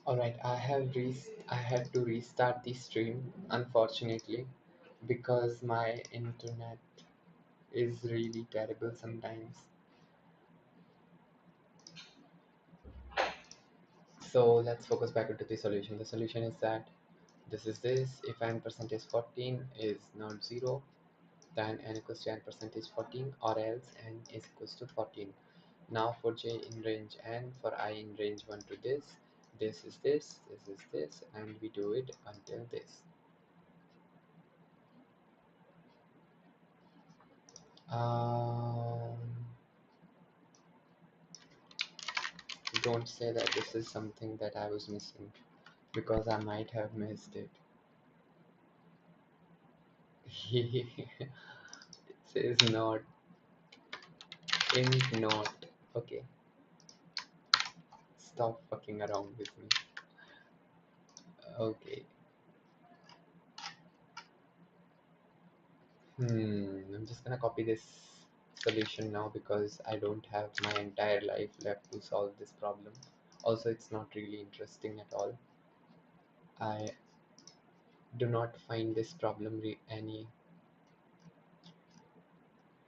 All right, I had to restart the stream unfortunately because my internet is really terrible sometimes. So let's focus back into the solution. The solution is that this is this. If n percentage 14 is not 0, then n equals to n percentage 14, or else n is equals to 14. Now for j in range n, for I in range 1 to this is this is this, and we do it until this. Um, don't say that this is something that I was missing because I might have missed it. It says not, int not. Okay, stop fucking around with me. Okay. I'm just gonna copy this solution now because I don't have my entire life left to solve this problem. Also, it's not really interesting at all. I do not find this problem any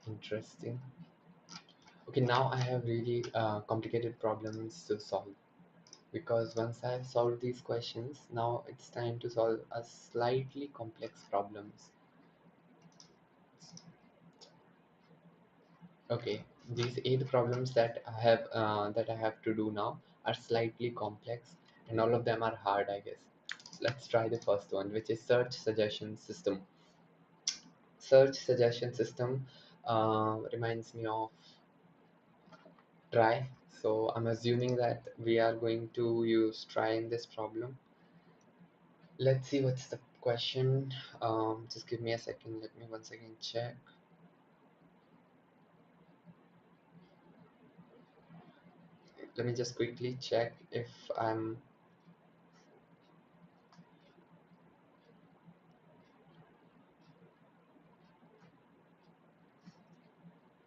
interesting. Okay, now I have really complicated problems to solve because once I have solved these questions, now it's time to solve a slightly complex problems. Okay, these eight problems that I have to do now are slightly complex, and all of them are hard, I guess. Let's try the first one, which is search suggestion system. Search suggestion system reminds me of try. So I'm assuming that we are going to use try in this problem. Let's see what's the question. Just give me a second. Let me once again check. Let me just quickly check if I'm.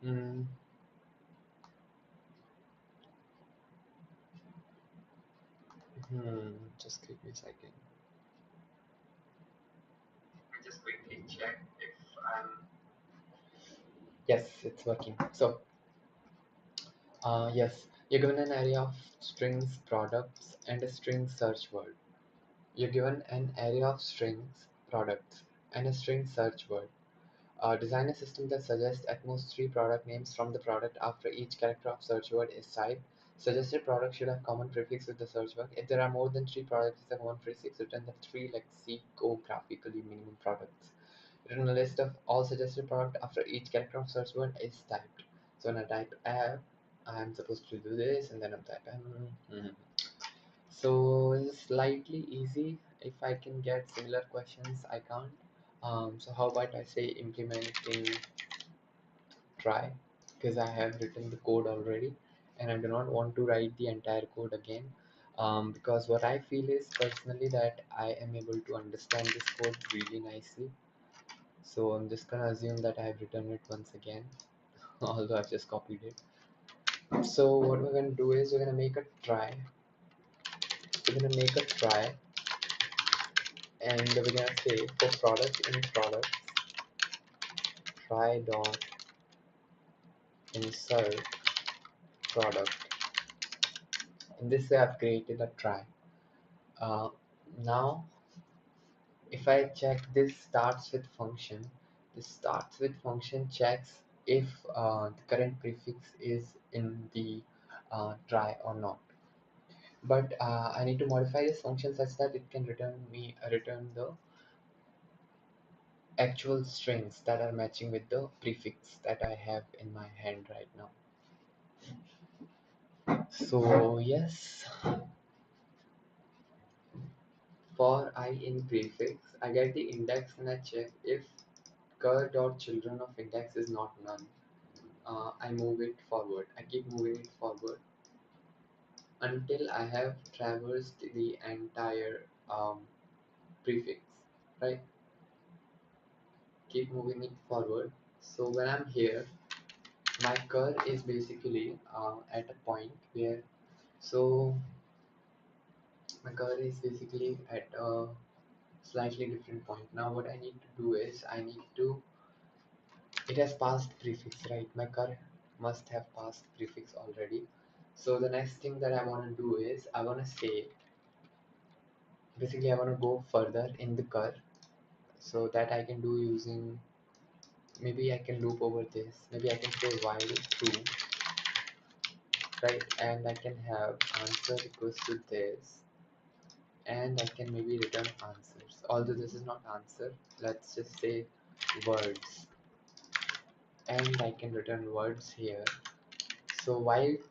Mm, just give me a second. Let me just quickly check if I'm. Yes, it's working. So, yes, you're given an array of strings products and a string search word. You're given an array of strings products and a string search word. Design a system that suggests at most three product names from the product after each character of search word is typed. Suggested product should have common prefix with the search word. If there are more than three products with a common prefix, return the three lexicographically minimum products. Return a list of all suggested product after each character of search word is typed. So when I type app, I'm supposed to do this, and then I'm typing. So it's slightly easy. If I can get similar questions, I can't. So how about I say implementing try, because I have written the code already and I do not want to write the entire code again, because what I feel is personally that I am able to understand this code really nicely. So I'm just gonna assume that I have written it once again, although I've just copied it. So what we're gonna do is we're gonna make a try. We're gonna make a try, and we're gonna say for product in products, try dot insert product. In this way, I've created a try. Uh, Now, if I check this starts with function, this starts with function checks if the current prefix is in the try or not. But I need to modify this function such that it can return the actual strings that are matching with the prefix that I have in my hand right now. So yes, for I in prefix, I get the index and I check if cur.children of index is not none. I move it forward. I keep moving it forward until I have traversed the entire prefix, right? Keep moving it forward. So when I'm here, my cur is basically at a point where, so My car is basically at a slightly different point. Now what I need to do is I need to, it has passed prefix, right? My car must have passed prefix already. So the next thing that I want to do is I want to say, basically I want to go further in the car. So that I can do using, maybe I can loop over this. Maybe I can say while true, right? And I can have answer equals to this, and I can maybe return answers. Although this is not answer, let's just say words, and I can return words here. So while it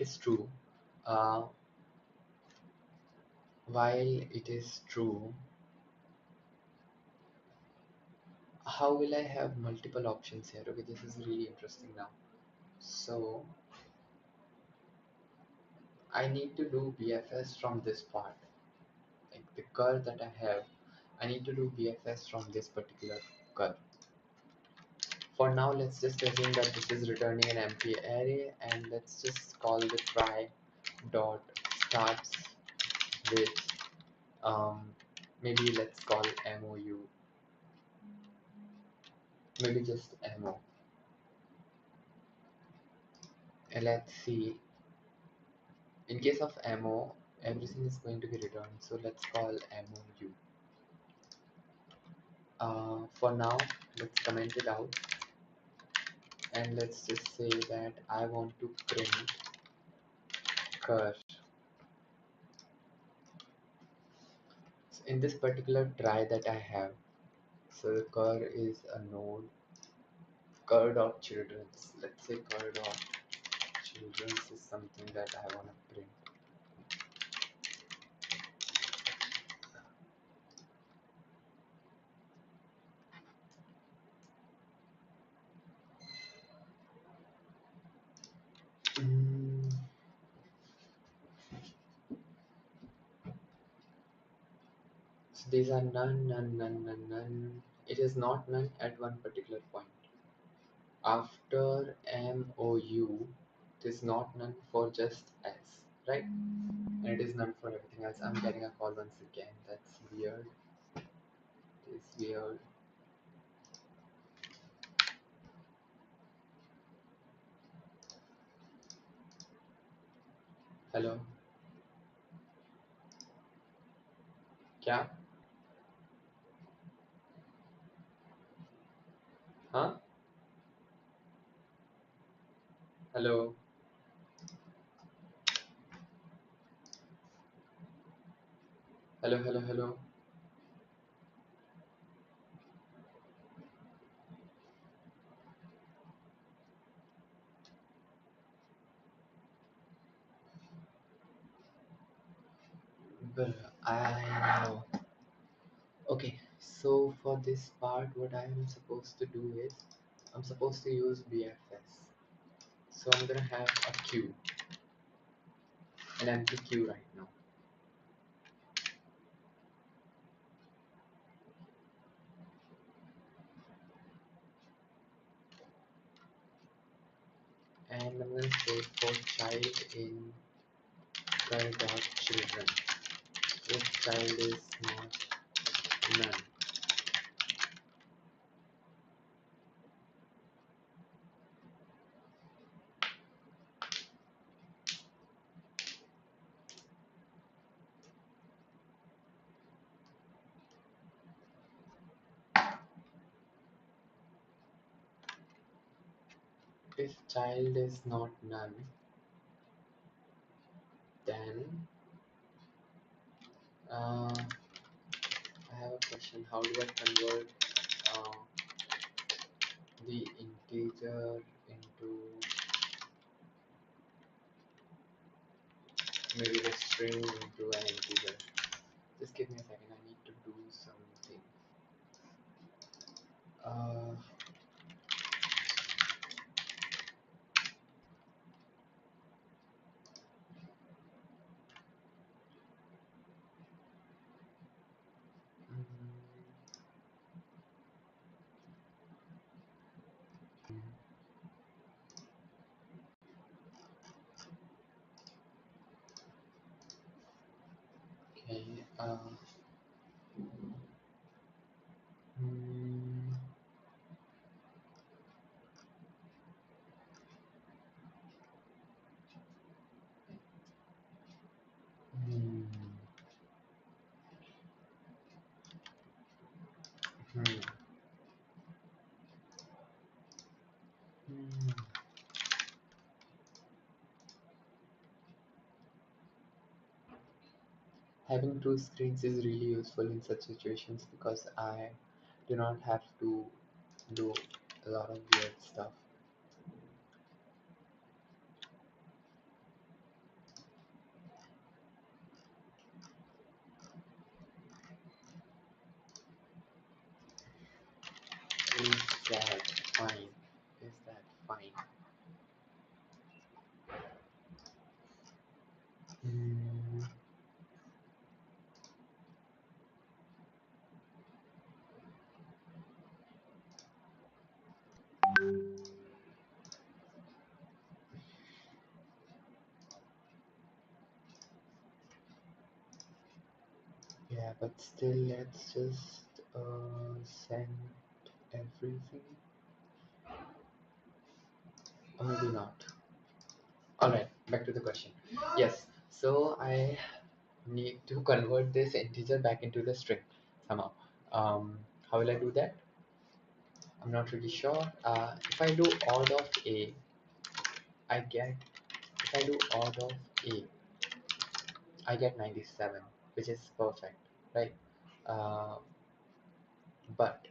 is true, uh, while it is true, how will I have multiple options here? Okay, this is really interesting now. So I need to do BFS from this part, like the curve that I have. I need to do BFS from this particular curve. For now, let's just assume that this is returning an empty array, and let's just call the try dot starts with um, maybe let's call MOU, maybe just MO, and let's see. In case of MO, everything is going to be returned, so let's call MOU. For now, let's comment it out, and let's just say that I want to print cur. So in this particular try that I have, so the cur is a node cur dot children's. Let's say cur dot children's is something that I want to print. Mm, so these are none, none, none, none, none. It is not none at one particular point. After MOU, it is not none for just S, right? And it is none for everything else. I'm getting a call once again. That's weird. It's weird. Hello? क्या? Huh? Hello? Hello, hello, hello. Well, I know. Okay, so for this part, what I am supposed to do is I'm supposed to use BFS. So I'm gonna have a queue, an empty queue right now. And I'm gonna say for child in children. If child is not none, if child is not none, then I have a question. How do I convert uh, the integer into maybe the string into an integer? Just give me a second. I need to do something. Uh, hmm, hmm, hmm, hmm. Having two screens is really useful in such situations because I do not have to do a lot of weird stuff. Is that fine? Is that fine? Hmm, yeah, but still, let's just send everything. Or maybe not. Alright, back to the question. Yes, so I need to convert this integer back into the string somehow. How will I do that? I'm not really sure. If I do odd of a, I get, if I do odd of a, I get 97, which is perfect, right? Uh, but,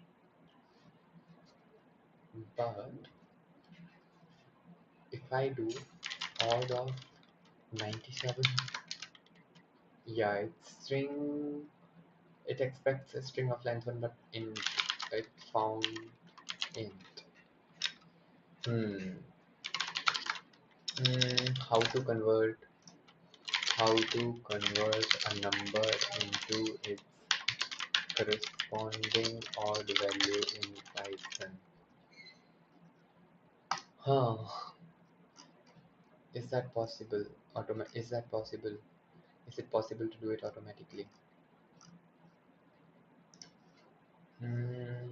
but, if I do odd of 97, yeah, it's string, it expects a string of length 1, but in it found int. Hmm. How to convert a number into its corresponding odd value in Python. Huh. Is that possible? Is that possible? Is it possible to do it automatically? Hmm.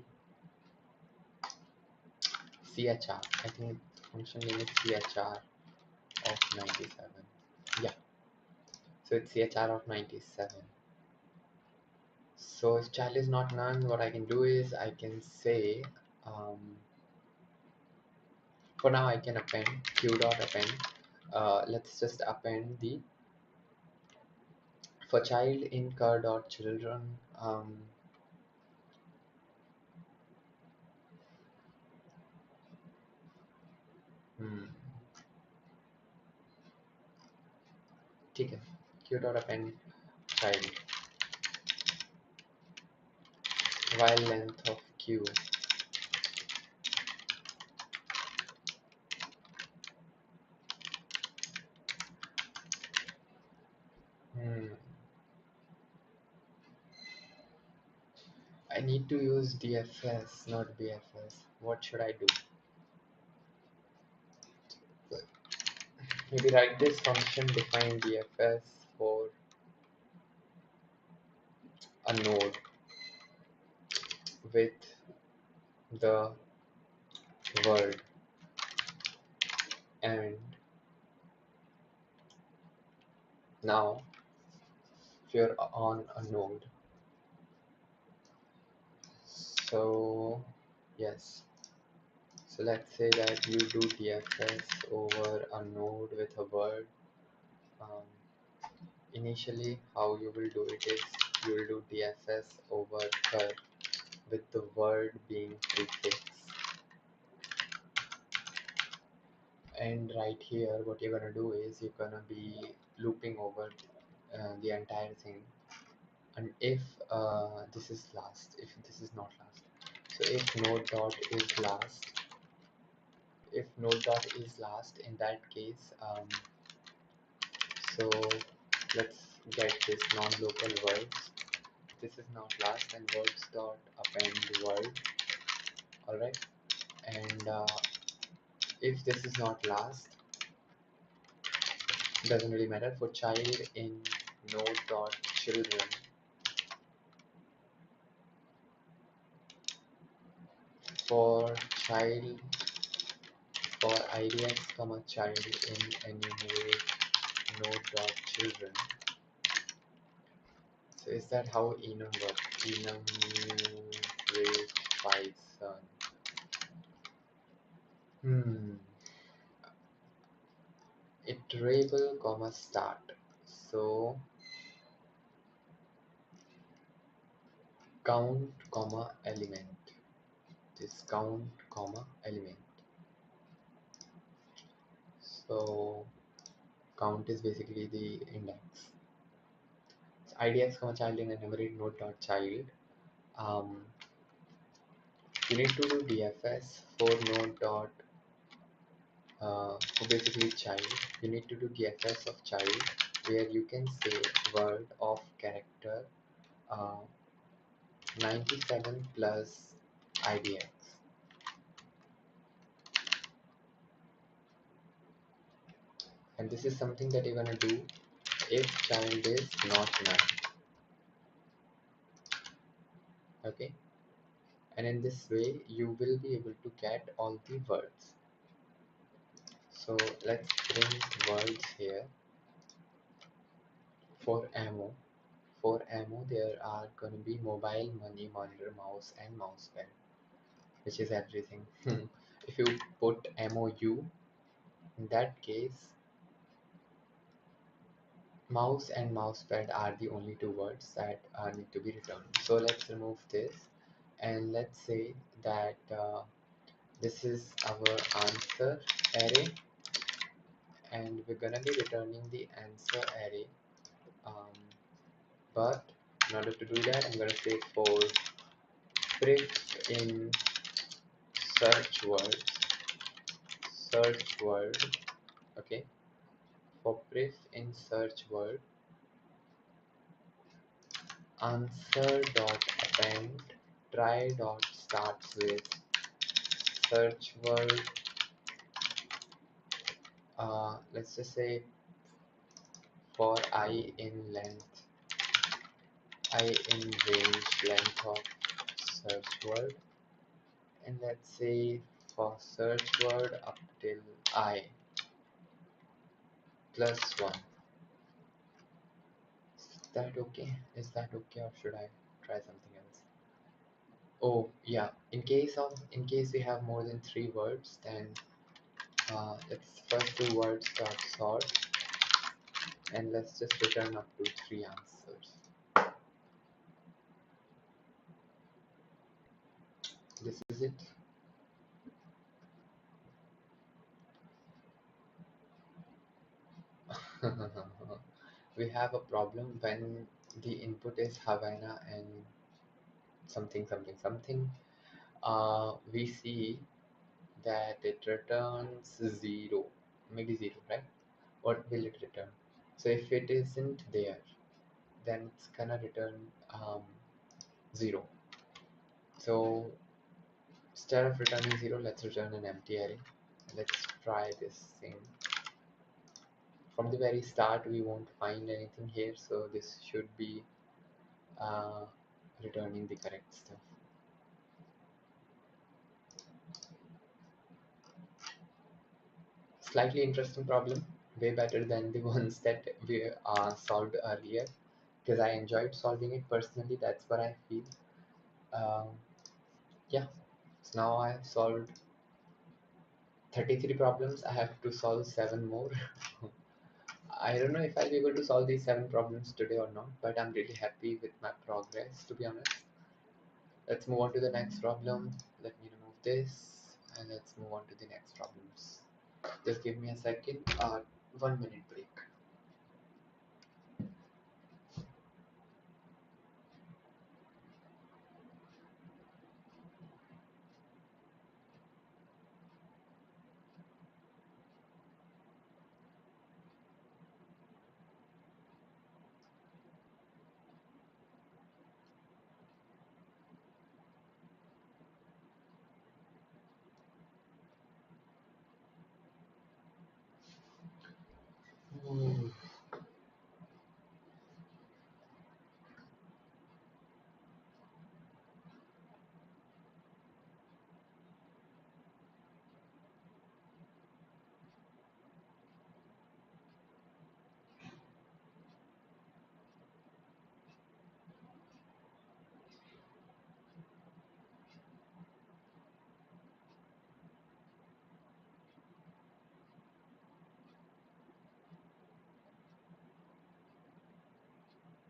CHR. I think function name is CHR of 97. Yeah. So it's CHR of 97. So if child is not none, what I can do is I can say, um, for now I can append q dot append. Let's just append the for child in car dot children. Hmm, ठीक है q dot append child while length of q. Hmm. I need to use DFS, not BFS. What should I do? Maybe write this function define DFS for a node with the word and now if you're on a node, so yes, so let's say that you do DFS over a node with a word. um, Initially how you will do it is you will do DFS over her with the word being prefix, and right here what you're gonna do is you're gonna be looping over the entire thing, and if this is last, if this is not last, so if node dot is last, if node dot is last, in that case, so let's get this non-local words. If this is not last, then words dot append word. All right, and if this is not last, doesn't really matter. For child in node dot children, for child, for idx comma child in enumerate node dot children. So is that how enum works? Enumerate Python. Hmm. Iterable comma start. So count comma element. This count comma element. So count is basically the index. So idx comma child in enumerate node dot child. Um, you need to do dfs for node dot for basically child. You need to do dfs of child where you can say word of character uh, 97 plus idx. And this is something that you're gonna do if child is not none. Okay, and in this way you will be able to get all the words. So let's print words here. For ammo there are going to be mobile, money, monitor, mouse and mousepad, which is everything. If you put mou, in that case mouse and mousepad are the only two words that need to be returned. So let's remove this and let's say that this is our answer array and we're gonna be returning the answer array. um, but in order to do that I'm gonna say for pref in search word, okay, for pref in search word answer dot append try dot starts with search word. Let's just say for I in length, I in range length of search word, and let's say for search word up till I plus 1. Is that okay? Is that okay, or should I try something else? Oh yeah, in case we have more than 3 words, then let's first do words dot sort and let's just return up to 3 answers. This is it. We have a problem when the input is Havana and something something something. We see that it returns 0, maybe 0, right? What will it return? So if it isn't there, then it's gonna return 0. So instead of returning 0, let's return an empty array. Let's try this thing. From the very start, we won't find anything here, so this should be uh, returning the correct stuff. Slightly interesting problem, way better than the ones that we solved earlier, because I enjoyed solving it personally. That's what I feel. Um, yeah, so now I have solved 33 problems. I have to solve 7 more. I don't know if I'll be able to solve these 7 problems today or not, but I'm really happy with my progress, to be honest. Let's move on to the next problem. Let me remove this and let's move on to the next problems. Just give me a second, 1 minute break.